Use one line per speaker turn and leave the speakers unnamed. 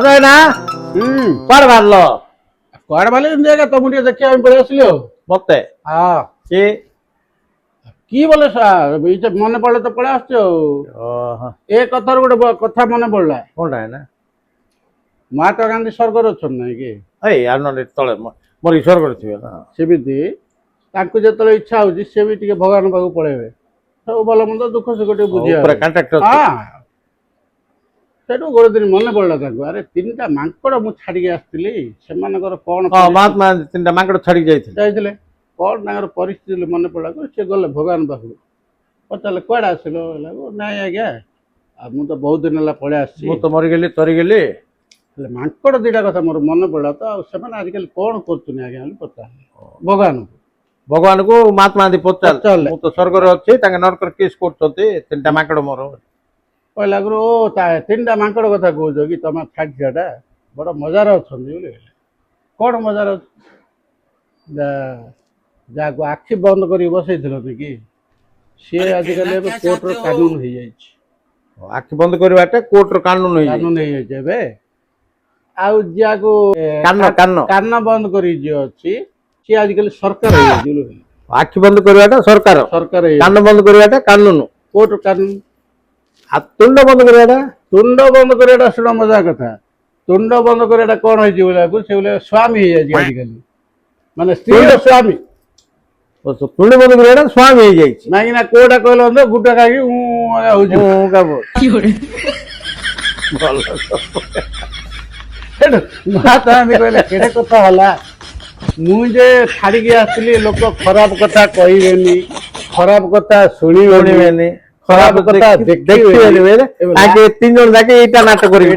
না କୁଆଡେ ବାହାରିଲ?
କୁଆଡେ ବାହାରିଲି ଏମିତି ଆଜ୍ଞା ତମକୁ ଟିକେ ଦେଖିବା ପାଇଁ ପଳେଇ ଆସିଲି ଆଉ।
ମତେ
ହଁ
କି
କି ବୋଲେ ସାର୍ ମନେ ପଡିଲେ ତ ପଳେଇ ଆସୁଛି ଆଉ।
ଓହୋ
ଏ କଥାରୁ ଗୋଟେ କଥା ମନେ ପଡିଲା।
କୋଉଟା ନା
ମହାତ୍ମା ଗାନ୍ଧୀ ସ୍ୱର୍ଗରେ ଅଛନ୍ତି ନାଇଁ କି?
ଏଇ ଆଉ ନହେଲେ ତଳେ ମୋର ଈଶ୍ୱର କରିଥିବେ ନା।
ସେମିତି ତାଙ୍କୁ ଯେତେବେଳେ ଇଚ୍ଛା ହଉଛି ସେ ବି ଟିକେ ଭଗବାନ ପାଖକୁ ପଳେଇବେ। ସବୁ ଭଲ ମନ୍ଦ ଦୁଃଖ ସୁଖ ଟିକେ ବୁଝିବା।
ଉପରେ କଣ୍ଟାକ୍ଟ ଅଛି।
ହଁ ସେଠୁ ଗୋଟେ ଦିନ ମନେ ପଡିଲା ତାଙ୍କୁ, ଆରେ ତିନିଟା ମାଙ୍କଡ ମୁଁ ଛାଡିକି ଆସିଥିଲି, ସେମାନଙ୍କର କଣ
ହଁ ମହାତ୍ମା ତିନିଟା ମାଙ୍କଡ ଛାଡିକି
ଯାଇଥିଲେ କଣ ତାଙ୍କର ପରିସ୍ଥିତି ମନେ ପଡିଲା। ସେ ଗଲେ ଭଗବାନ ପାଖକୁ, ପଚାରିଲେ କୁଆଡେ ଆସିଲ? ନାଇଁ ଆଜ୍ଞା ଆଉ ମୁଁ ତ ବହୁତ ଦିନ ହେଲା ପଳେଇ ଆସିଛି,
ମୁଁ ତ ମରିଗଲି ତରିଗଲି।
ହେଲେ ମାଙ୍କଡ ଦିଟା କଥା ମୋର ମନେ ପଡିଲା ତ, ଆଉ ସେମାନେ ଆଜିକାଲି କଣ କରୁଛନ୍ତି ଆଜ୍ଞା ବୋଲି ପଚାରିଲେ ଭଗବାନଙ୍କୁ।
ଭଗବାନଙ୍କୁ ମହାତ୍ମା ଗାନ୍ଧୀ
ପଚାରିଲେ।
ମୁଁ ତ ସ୍ୱର୍ଗରେ ଅଛି, ତାଙ୍କ ନରକରେ କିସ୍ କରୁଛନ୍ତି ତିନିଟା ମାଙ୍କଡ ମୋର।
କହିଲା ଆଗରୁ ଓ ତିନିଟା ମାଙ୍କଡ କଥା କହୁଛ କି ତମେ ଛାଡିଛଟା, ବଡ ମଜାରେ ଅଛନ୍ତି ବୋଲି। କଣ ମଜାରେ ଅଛି? ଯାହାକୁ ଆଖି ବନ୍ଦ କରିକି ବସେଇଥିଲ କି, ସିଏ ଆଜିକାଲି ଏବେ କୋର୍ଟର କାନୁନ ହେଇଯାଇଛି।
ଆଖି ବନ୍ଦ କରିବାଟା କୋର୍ଟର କାନୁନ
ହେଇଯାଇଛି ଏବେ। ଆଉ ଯାହାକୁ କାନ ବନ୍ଦ କରି ଯିଏ ଅଛି ସିଏ ଆଜିକାଲି ସରକାର ହେଇଯାଇଛି।
ଆଖି ବନ୍ଦ କରିବାଟା ସରକାର, କାନ ବନ୍ଦ କରିବାଟା କାନୁନ,
କୋର୍ଟ କାନୁନ।
ଆଉ ତୁଣ୍ଡ ବନ୍ଦ କରିବାଟା
ଶୁଣ ମଜା କଥା, ତୁଣ୍ଡ ବନ୍ଦ କରିବାଟା କଣ ହେଇଛି ବୋଲିବାକୁ, ସେ ବୋଲେ ସ୍ୱାମୀ ହେଇଯାଇଛି ଆଜିକାଲି, ମାନେ ସ୍ତ୍ରୀର ସ୍ୱାମୀ।
ତୁଣ୍ଡ ବନ୍ଦ କରିବାଟା ସ୍ୱାମୀ ହେଇଯାଇଛି।
କାହିଁକି ନା କୋଉଟା କହିଲ ଗୁଟା ଖାଇକି ହଉଛି କହିଲେ କେତେ କଥା ହେଲା। ମୁଁ ଯେ ଛାଡିକି ଆସିଥିଲି, ଲୋକ ଖରାପ କଥା କହିବେନି, ଖରାପ କଥା ଶୁଣିବେନି, ଖରାପ କଥା ଦେଖିବେନି।
ତିନି ଜଣ ଯାକେ ଏଇଟା ନାଟକ କରିକି